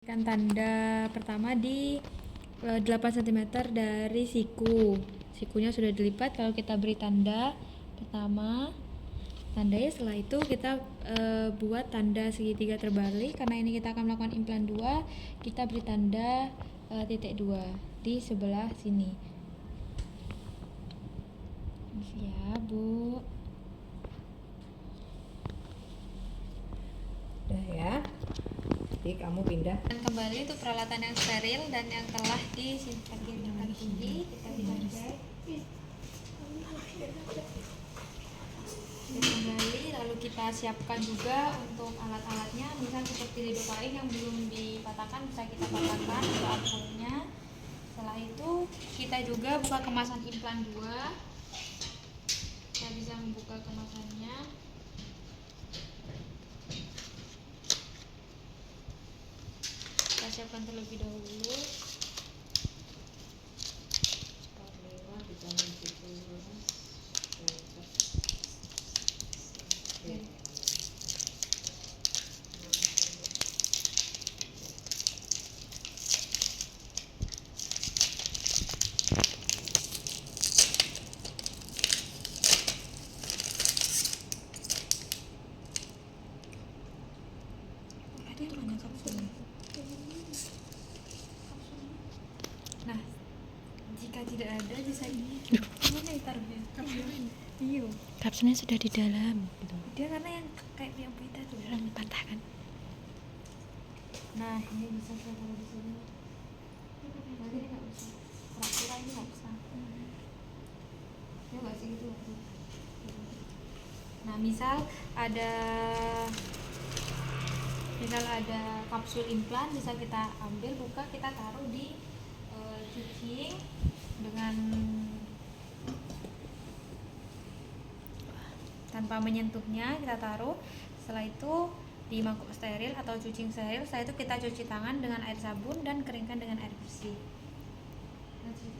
Kan tanda pertama di 8 cm dari siku. Sikunya sudah dilipat. Kalau kita beri tanda pertama, tandanya setelah itu kita buat tanda segitiga terbalik. Karena ini kita akan melakukan implan 2, kita beri tanda titik 2 di sebelah sini. Ya, Bu. Udah ya. Jadi kamu pindah. Dan kembali untuk peralatan yang steril dan yang telah disimpan di tempat tinggi, kita bisa cek. Dan kembali, lalu kita siapkan juga untuk alat-alatnya, misal seperti lidocaine yang belum dipatahkan bisa kita patahkan untuk ampulnya. Setelah itu kita juga buka kemasan implan 2. Kita bisa membuka kemasannya. Kita siapkan terlebih dahulu. Nah, jika tidak ada bisa gimana ya taruhnya? Iya. Kapsulnya sudah di dalam gitu. Dia karena yang kayak yang kita tuh Orang patah kan. Nah, ini bisa saya taruh di sini. Nanti ini nggak usah. Pura-pura ini nggak usah. Ya nggak sih gitu. Nah, misal ada kapsul implan, bisa kita ambil, buka, kita taruh di cuci dengan tanpa menyentuhnya, kita taruh. Setelah itu di mangkuk steril atau cuci steril. Setelah itu kita cuci tangan dengan air sabun dan keringkan dengan air bersih. Kita cuci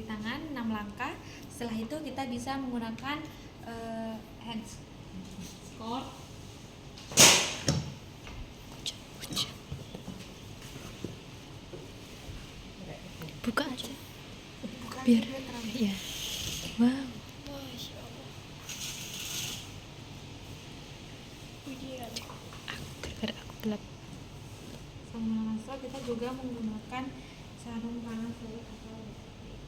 tangan 6 langkah. Setelah itu kita bisa menggunakan hand squirt. Buka aja. Bukan Biar terang. ya. Wow. Gara-gara aku gelap. Sama masa kita juga menggunakan sarung tangan selik atau lipstick.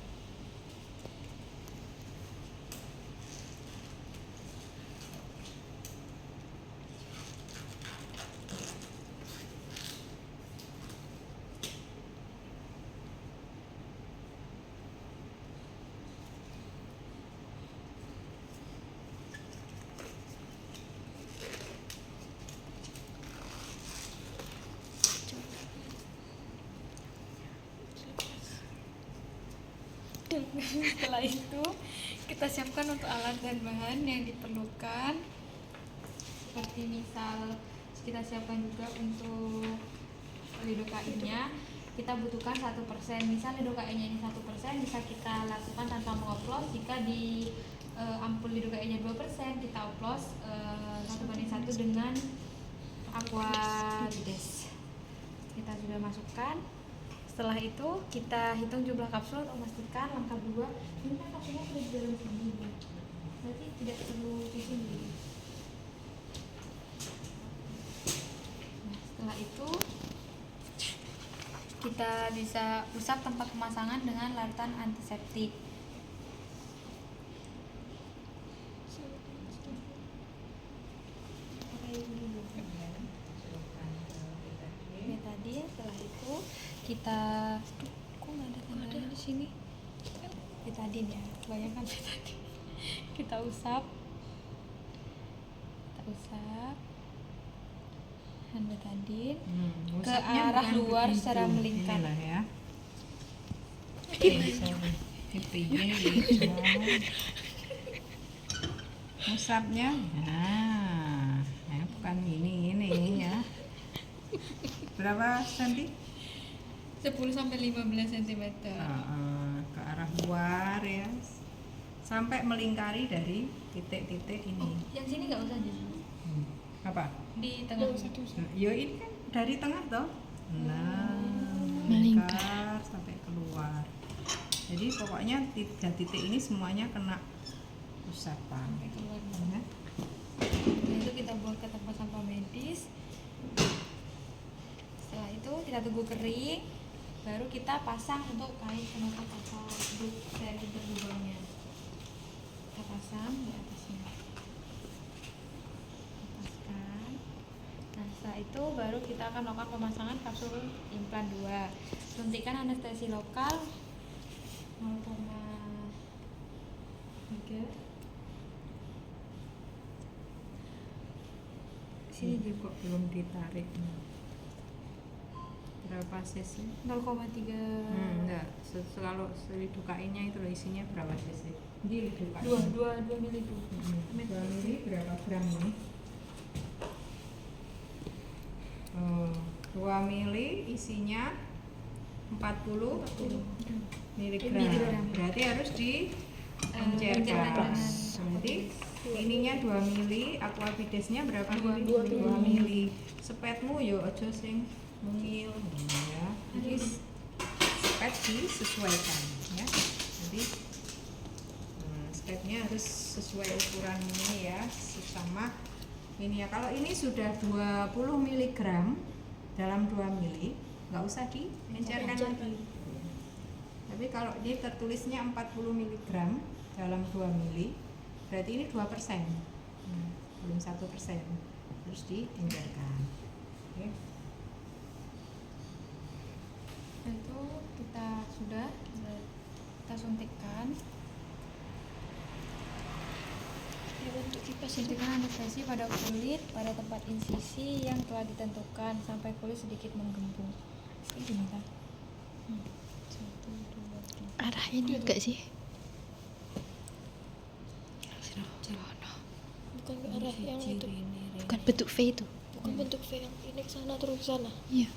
Setelah itu kita siapkan untuk alat dan bahan yang diperlukan, seperti misal kita siapkan juga untuk lidocaine-nya. Kita butuhkan 1%. Misal lidocaine-nya ini 1%, bisa kita lakukan tanpa mengoplos. Jika di ampul lidocaine-nya 2%, kita oplos 1:1 dengan aqua bides. Kita sudah masukkan. Setelah itu kita hitung jumlah kapsul untuk memastikan. Langkah 2, ini kan kapsulnya sudah di dalam sini, berarti tidak perlu di sini. Nah, setelah itu kita bisa usap tempat pemasangan dengan larutan antiseptik. Tadi setelah itu kita kok nggak ada tandanya di sini. Betadin ya, bayangkan betadin. Kita usap hand betadin ke arah luar secara melingkar. Ya. Usapnya, nah, ya bukan ini ya. Berapa senti? 10-15 cm. Ke arah luar ya, sampai melingkari dari titik-titik ini. Yang sini nggak usah deh. Apa? di tengah. Yo ini kan dari tengah toh. Nah, Melingkar. sampai keluar. Jadi pokoknya 3 titik ini semuanya kena usapan. Sampai keluar. Ya. Nah, itu kita buang ke tempat sampah medis. Setelah itu kita tunggu kering, baru kita pasang untuk kain penutup atau dari lubangnya. Kita pasang di atasnya. Lepaskan. Nah, setelah itu baru kita akan melakukan pemasangan kapsul implan 2. Suntikan anestesi lokal 0,3. Sini juga kok belum ditarik. Berapa cc? 0,3. Enggak. Kalau didukainnya itu loh isinya berapa cc? Ini didukain. 2 mili itu. 2 mili berapa gram ini? 2 mili isinya 40 miligram. Berarti harus diencerkan. Berarti ininya 2 mili, aquafidesnya berapa mili? 2 mili. Sepetmu yo aja sing mungil ya. Jadi sepet disesuaikan ya. Jadi sepetnya harus sesuai ukuran ini ya, sama ini ya. Kalau ini sudah 20 mg dalam 2 mili, nggak usah diencerkan lagi. Tapi kalau ini tertulisnya 40 mg dalam 2 mili, berarti ini 2%. Belum 1%. Terus diencerkan. Oke. Itu kita suntikkan. Untuk kipas itu. Suntikan anestesi pada kulit pada tempat insisi yang telah ditentukan sampai kulit sedikit menggembung. Seperti ini kan? 1, 2, 3. Arahnya ini enggak sih? Bukan ke arah yang itu, Bukan bentuk V itu. bukan bentuk V yang ini ke sana terus ke sana. Iya.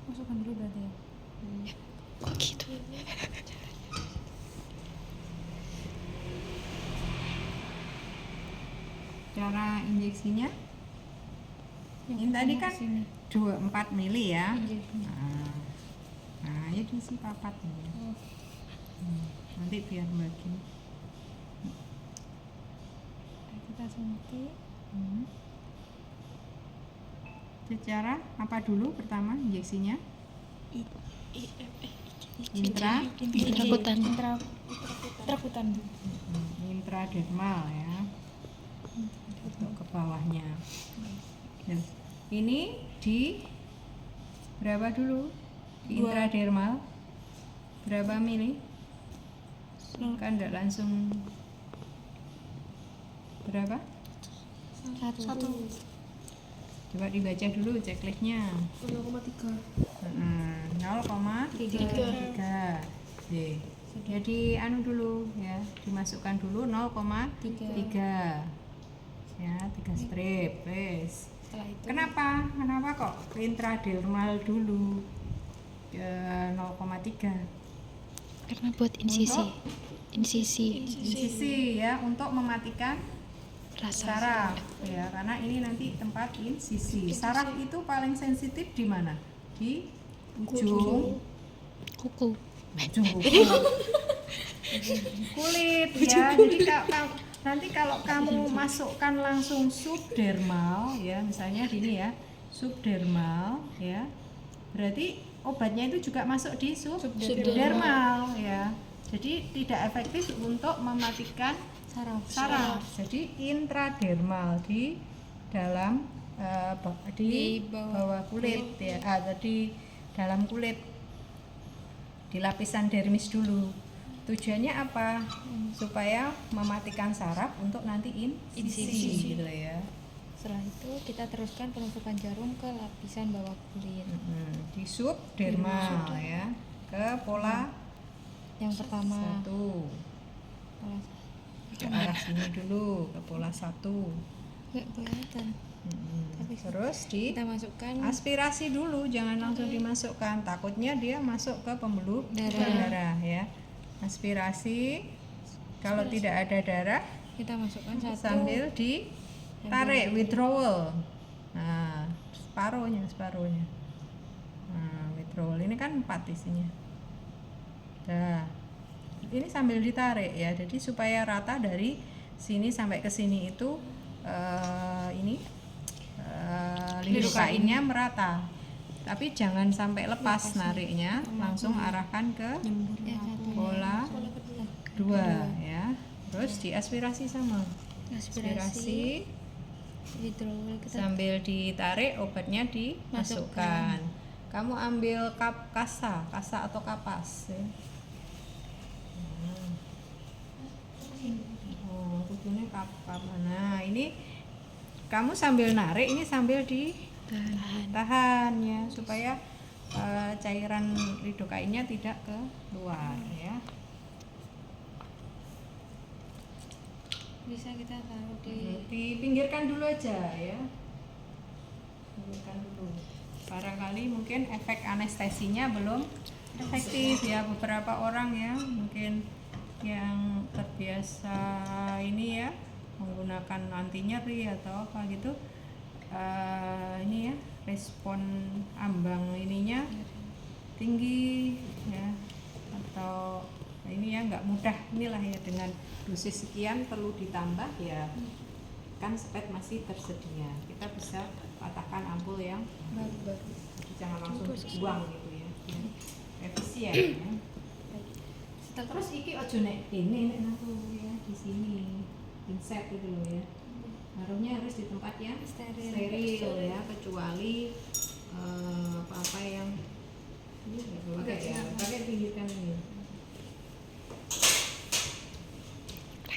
Masukkan dulu berarti ya. Kok gitu? Cara injeksinya Yang ini tadi pertama kan kesini. 4 mili ya. Iya. Nah, ini diisi papat nih. Oh. Nanti biar bagi. Kita suntik. Secara apa dulu pertama injeksinya? Intrakutan. Intrakutan dulu. Intradermal ya. Untuk ke bawahnya. Nah, ini di berapa dulu? Di intradermal berapa mili? Kan enggak langsung berapa? 1. Coba dibaca dulu checklistnya. 0,3. 0,3. Jadi anu dulu ya, dimasukkan dulu 0,3 ya, 3 strip. Wes. Setelah itu Kenapa kok intradermal dulu 0,3? Karena buat insisi. Untuk? Insisi ya, untuk mematikan rasa. saraf ya, karena ini nanti tempat insisi. Saraf itu paling sensitif di mana? Di ujung Kuku. kulit ya. Jadi nanti kalau kamu masukkan langsung subdermal ya, misalnya gini ya, subdermal ya, berarti obatnya itu juga masuk di subdermal ya. Jadi tidak efektif untuk mematikan saraf. Jadi intradermal di dalam di bawah kulit ya, di dalam kulit, di lapisan dermis dulu. Tujuannya apa? Supaya mematikan saraf untuk nanti insisi gitu ya. Setelah itu kita teruskan penutupan jarum ke lapisan bawah kulit. Di subdermal ya, ke pola Yang pertama 1. Ke arah sini dulu, ke pola 1. nggak kelihatan. Terus Kita masukkan aspirasi dulu, jangan langsung dimasukkan, takutnya dia masuk ke pembuluh darah ya. Aspirasi, kalau tidak ada darah kita masukkan 1. sambil tarik, withdrawal. Nah, separuhnya. Nah, withdrawal ini kan 4 isinya. Nah, ini sambil ditarik ya, jadi supaya rata dari sini sampai ke sini itu lindung kainnya merata. Tapi jangan sampai lepas nariknya, langsung arahkan ke bola kedua ya. Terus diaspirasi sama. Aspirasi withdrawal kita sambil ditarik, obatnya dimasukkan. Kamu ambil kasa atau kapas ya. Oh, kudune kapas. Nah, ini kamu sambil narik, ini sambil ditahan ya, supaya cairan lidokainnya tidak keluar ya. Bisa kita taruh di Dipinggirkan dulu aja ya. Pinggirkan dulu. Barangkali mungkin efek anestesinya belum efektif ya, beberapa orang ya mungkin yang terbiasa ini ya menggunakan anti nyeri atau apa gitu, ini ya respon ambang ininya tinggi ya, atau ini ya nggak mudah inilah ya, dengan dosis sekian perlu ditambah ya, kan spet masih tersedia, kita bisa patahkan ampul yang baru, jangan langsung dibuang gitu ya, efisien ya. Terus iki ojo nek kene nek aku ya di sini pinset gitu loh ya, naruhnya harus di tempat yang steril ya, kecuali apa-apa yang ini pakai pinggirkan ini.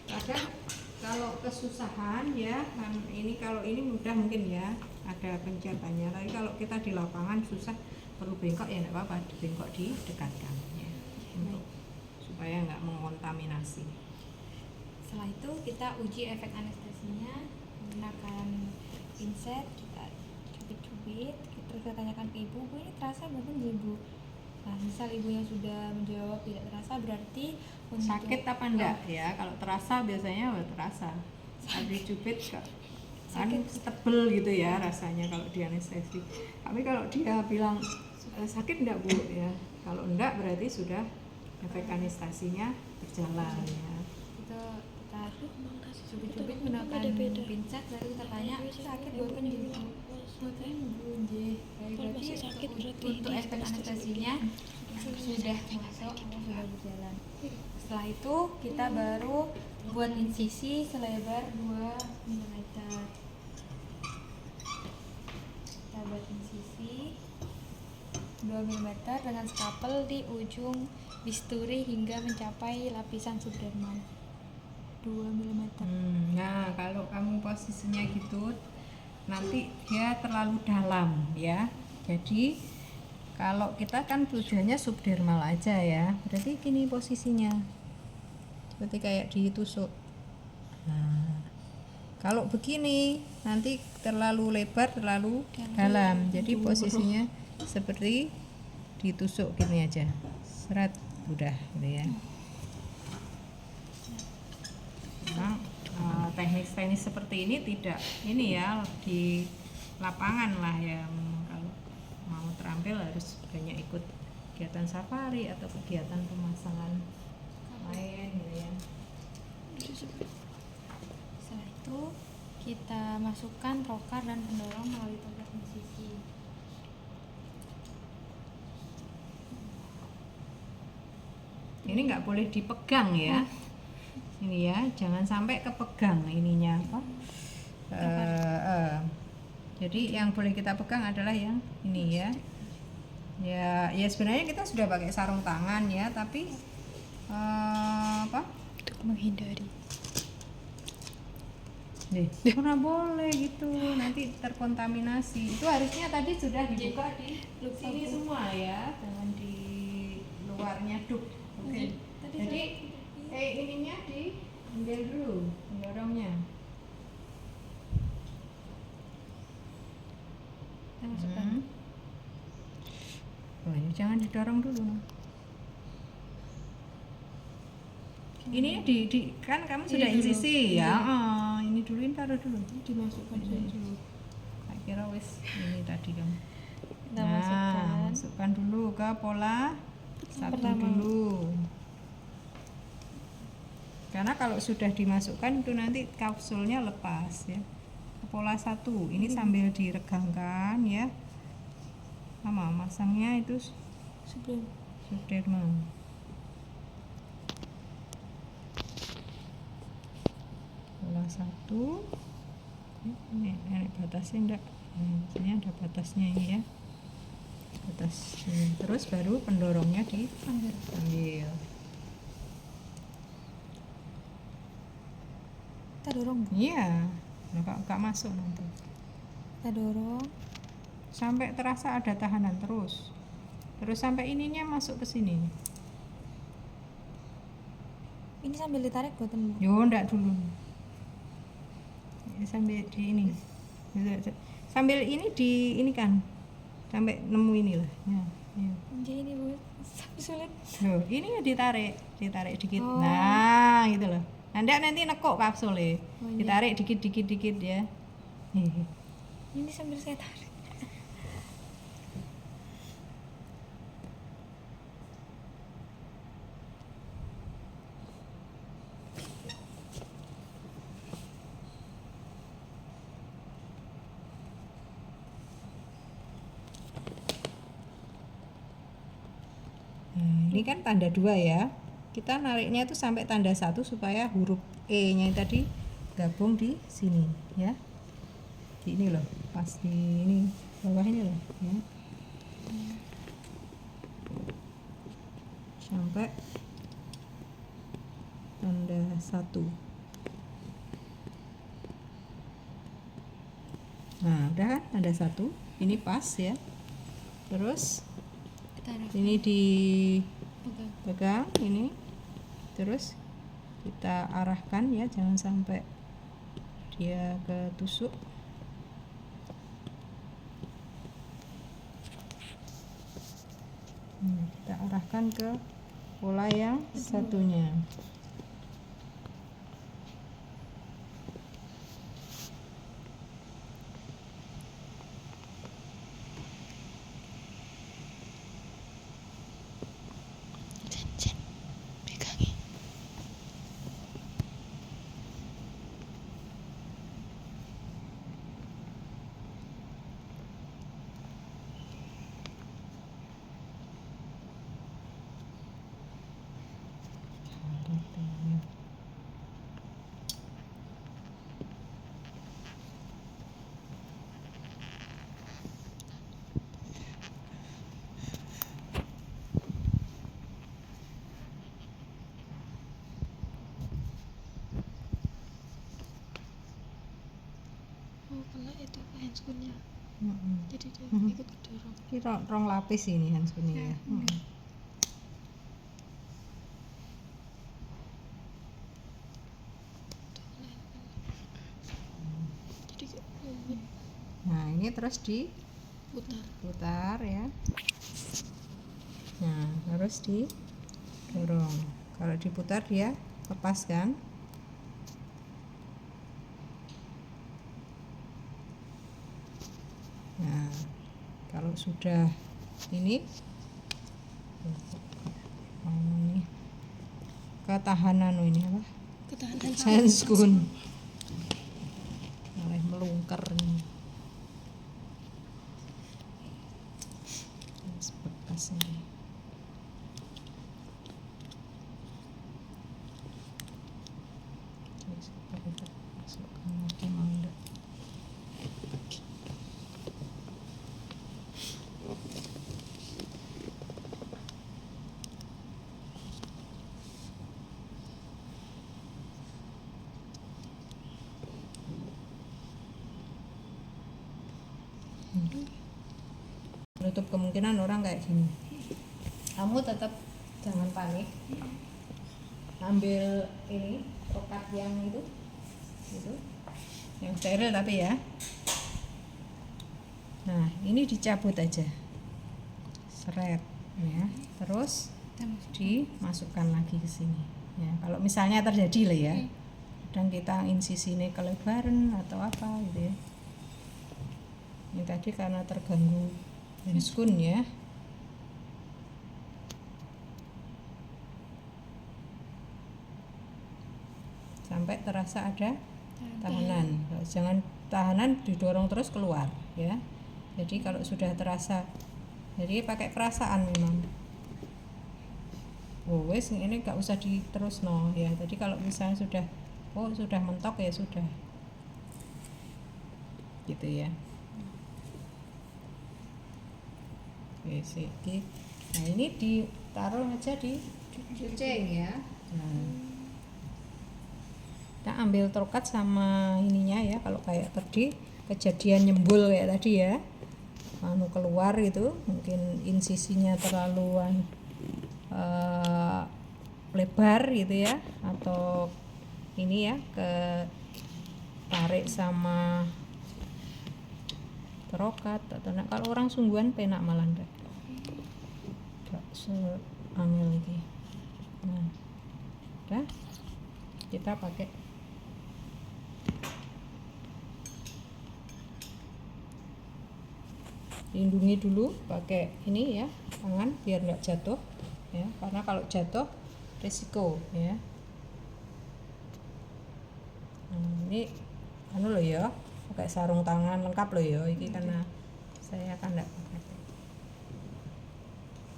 Kadang kalau kesusahan ya kan, ini kalau ini mudah mungkin ya ada pencetannya, tapi kalau kita di lapangan susah, perlu bengkok ya enggak apa-apa, bengkok didekatkan ya, untuk supaya nggak mengontaminasi. Setelah itu kita uji efek anestesinya menggunakan pinset, kita cubit-cubit, terus kita tanyakan ke ibu, Bu ini terasa bukan ibu? Nah, misal ibunya sudah menjawab tidak terasa, berarti untuk Sakit apa enggak ya? Kalau terasa biasanya terasa. Saat dicubit kan tebel gitu ya rasanya kalau di anestesi. Tapi kalau dia bilang sakit enggak Bu ya? Kalau enggak berarti sudah efek anestesinya berjalan ya. kita cubit-cubit menggunakan pinset, lalu kita tanya sakit bukan ibu? Bukan ibu, masih sakit berarti untuk efek anestesinya sudah masuk, sudah berjalan. Setelah itu kita baru buat insisi selebar 2 mm. Kita buat insisi 2 mm dengan skapel di ujung bisturi hingga mencapai lapisan subdermal 2 mm. Nah, kalau kamu posisinya gitu nanti dia terlalu dalam ya. Jadi kalau kita kan tujuannya subdermal aja ya, berarti gini posisinya, seperti kayak ditusuk. Nah, kalau begini nanti terlalu lebar, terlalu dalam, jadi posisinya seperti ditusuk gini aja, seret, udah gitu ya. Nah, teknik seperti ini tidak ini ya di lapangan lah ya, kalau mau terampil harus banyak ikut kegiatan safari atau kegiatan pemasangan lain gitu ya. Setelah itu kita masukkan trokar dan pendorong melalui tablet insisi. Ini nggak boleh dipegang ya. Ini ya, jangan sampai kepegang ininya apa. Jadi yang boleh kita pegang adalah yang ini ya. Ya sebenarnya kita sudah pakai sarung tangan ya, tapi apa? untuk menghindari. Karena boleh gitu, nanti terkontaminasi. Itu harusnya tadi sudah dibuka di sini semua ya, jangan di luarnya duk. Oke. Jadi ininya diambil dulu, pendorongnya. Kita masukkan. Oh, ini jangan didorong dulu. Ini kan kamu sudah insisi ya. Ini dulu, ini taruh dulu. Dimasukkan dulu. Tak kira wis ini tadi kan. Kita masukkan. Masukkan dulu ke pola satu Pertama. dulu. Karena kalau sudah dimasukkan itu nanti kapsulnya lepas ya. Ke pola 1. Ini sambil diregangkan ya. Sama masangnya itu Sebelum subdermal. Pola 1. Ini batasnya enggak? Ini ada batasnya ini ya. Batas ini. Terus baru pendorongnya diambil. Kita dorong, Bu. Iya. Enggak masuk nanti. Kita dorong. Sampai terasa ada tahanan terus sampai ininya masuk ke sini. Ini sambil ditarik buatan, Bu. Yo ndak dulu. Ini sambil di ini. Sambil ini di ini kan. Sampai nemu inilah. Ya. Jadi ini, Bu. Sampai sulit. Loh, ini ya ditarik dikit. Oh. Nah, gitu loh. Nanti nekuk kapsulnya. Oh, iya. Ditarik dikit ya. Ini sambil saya tarik. Ini kan tanda 2 ya. Kita nariknya itu sampai tanda 1 supaya huruf E-nya tadi gabung di sini ya. Di ini loh, pas di ini bawah ini loh ya. Sampai tanda 1. Nah, udah kan tanda 1. Ini pas ya. Terus ini dipegang ini, terus kita arahkan ya, jangan sampai dia ketusuk. Kita arahkan ke pola yang satunya. pegangi. Oh, kena itu handscoon-nya. Jadi dia ikut kedorong. Ini rong lapis ini handscoon-nya ya. Jadi Nah, ini terus diputar ya. Nah, harus didorong. Kalau diputar dia lepas kan. Nah, kalau sudah ini ketahanan ini apa? ketahanan Handscoon. Mulai melungker ini. Bekas ini. Kita masukkan lagi mau enggak? Menutup kemungkinan orang kayak gini. Kamu tetap jangan panik. Ambil ini tokat yang itu yang steril tapi ya. Nah, ini dicabut aja, seret ya, terus dimasukkan lagi ke sini ya. Kalau misalnya terjadi lah ya, kadang kita insisinya kelebaran atau apa gitu ya. Ini tadi karena terganggu handscoon ya. Sampai terasa ada tahanan. Jangan tahanan didorong terus keluar ya. Jadi kalau sudah terasa, jadi pakai perasaan memang. Oh wes ini gak usah diterus no ya. Jadi kalau misalnya sudah sudah mentok ya sudah. Gitu ya. Wes iki. Nah, ini ditaruh aja di kucing ya. Nah. Kita ambil trokat sama ininya ya, kalau kayak tadi kejadian nyembul kayak tadi ya, keluar itu mungkin insisinya terlalu lebar gitu ya, atau ini ya tarik sama trokat atau kalau orang sungguhan penak malah enggak seangel lagi. Nah udah kita pakai lindungi dulu pakai ini ya, tangan biar nggak jatuh ya, karena kalau jatuh risiko ya. Ini loh ya, pakai sarung tangan lengkap loh ya, ini karena saya kan nggak pakai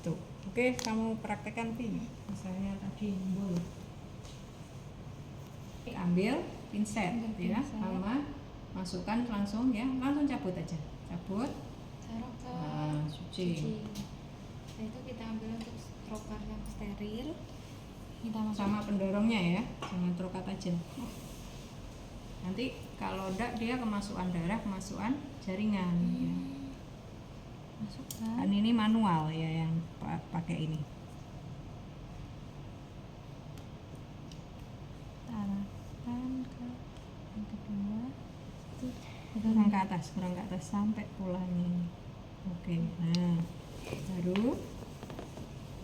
tuh. Oke, kamu praktekkan Pin, saya tadi nyembul. Ambil pinset ya, sama masukkan langsung ya, langsung cabut aja, cabut. Taruh ke suci. Nah, itu kita ambil untuk trokat yang steril. Kita masuk Sama pendorongnya ya, jangan trokat aja. Nanti kalau enggak dia kemasukan darah, kemasukan jaringan ya. masukkan. Kan ini manual ya yang pakai ini. Arahkan ke yang kedua. Kurang ke atas sampai pulangnya ini. Oke, nah baru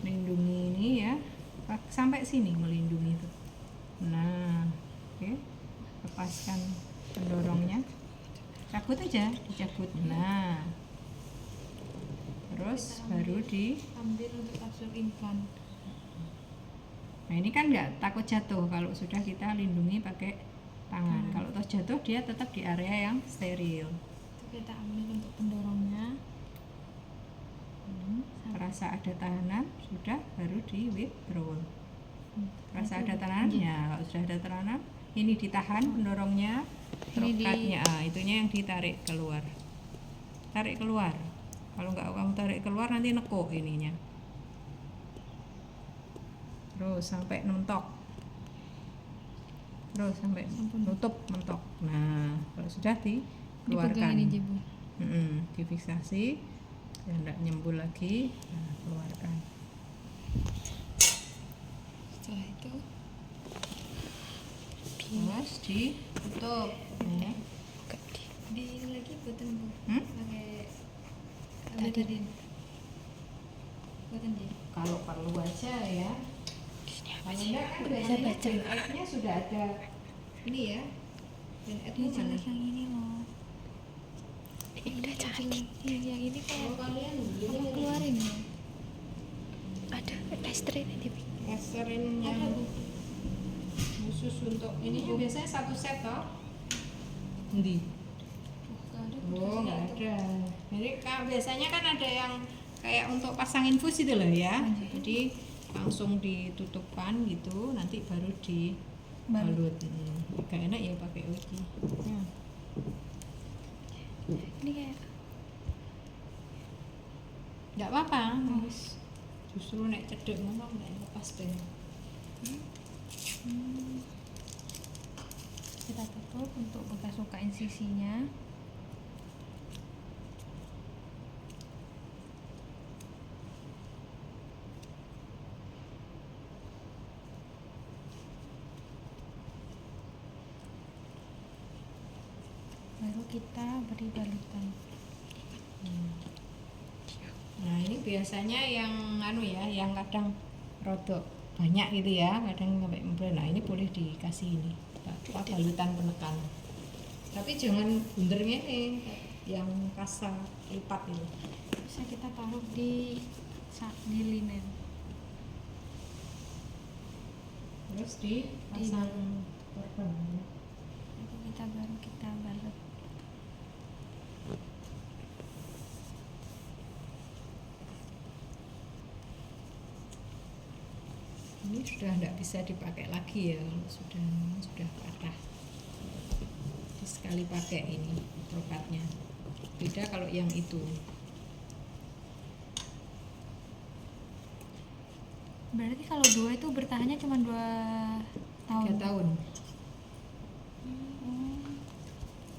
melindungi ini ya, sampai sini melindungi itu. Nah, oke, lepaskan pendorongnya, cabut aja, dicabut. Nah, terus baru ambil untuk kapsul implan. Nah ini kan nggak takut jatuh kalau sudah kita lindungi pakai tangan. Kalau toh jatuh dia tetap di area yang steril. Itu kita ambil untuk pendorongnya. Rasa ada tahanan sudah baru di withdraw. Rasa ada tahanan ya, kalau sudah ada tahanan ini ditahan pendorongnya, trokatnya, itunya yang ditarik keluar. Tarik keluar. Kalau nggak kamu tarik keluar nanti nekuk ininya. Terus sampai mentok. Terus sampai nutup mentok. Nah, kalau sudah dikeluarkan. Dipegang ini Jibu. Difiksasi. Ya enggak nyembul lagi. Nah, keluarkan. Setelah itu Terus ditutup. Ya. di lagi buatan Bu. Pakai betadine. Buatan dia. Kalau perlu aja ya. Paling enggak kan biasanya aidnya sudah ada ini ya. Dan Ini jelas yang ini loh. Ini udah cantik. Yang ini kayak kalian kamu keluarin ya. Ada tester ini di Eserin yang khusus untuk ini biasanya satu set toh. Endi? Oh, nggak ada. Jadi biasanya kan ada yang kayak untuk pasang infus itu loh ya. Jadi langsung ditutupkan gitu, nanti baru dibalut. Gak enak ya pakai uji. ini kayak Nggak apa-apa, justru nek cedek ngomong nek lepas deh. Kita tutup untuk bekas luka insisinya. Baru kita beri balutan. Nah ini biasanya yang yang kadang rodok banyak gitu ya, kadang sampai membelah. Nah ini boleh dikasih ini. tak balutan penekan. Tapi jangan bunder ngene, yang kasar lipat itu. Bisa kita taruh di linen. Terus dipasang korban. Nanti kita baru kita balut. Ini sudah tidak bisa dipakai lagi ya, kalau sudah patah. Jadi sekali pakai ini tokatnya. Beda kalau yang itu. Berarti kalau 2 itu bertahannya cuma 2 tahun. 3 tahun. Oh,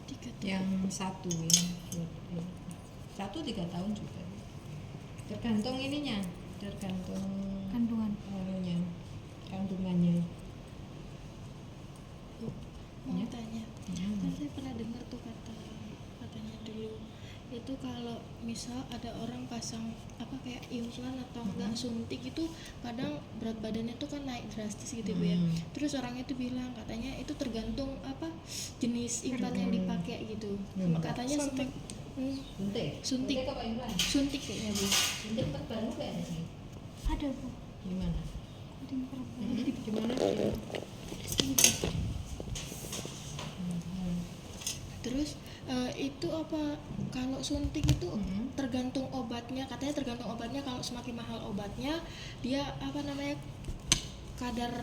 3 tahun. Yang satu ini 3 tahun juga. Tergantung ininya, tergantung kandungan. anunya, kandungannya. Mau Ya. tanya, Hmm. kan saya pernah dengar tuh katanya dulu itu kalau misal ada orang pasang apa kayak implan atau enggak suntik itu kadang berat badannya tuh kan naik drastis gitu Bu ya. Terus orang itu bilang katanya itu tergantung apa jenis implan yang dipakai gitu. Katanya Suntik. Suntik apa implan? Suntik kayaknya Bu. Suntik baru kayak ada sih. Ada Bu. Gimana? Ada yang perlu. Gimana? Terus itu apa kalau suntik itu tergantung obatnya, katanya tergantung obatnya, kalau semakin mahal obatnya dia apa namanya kadar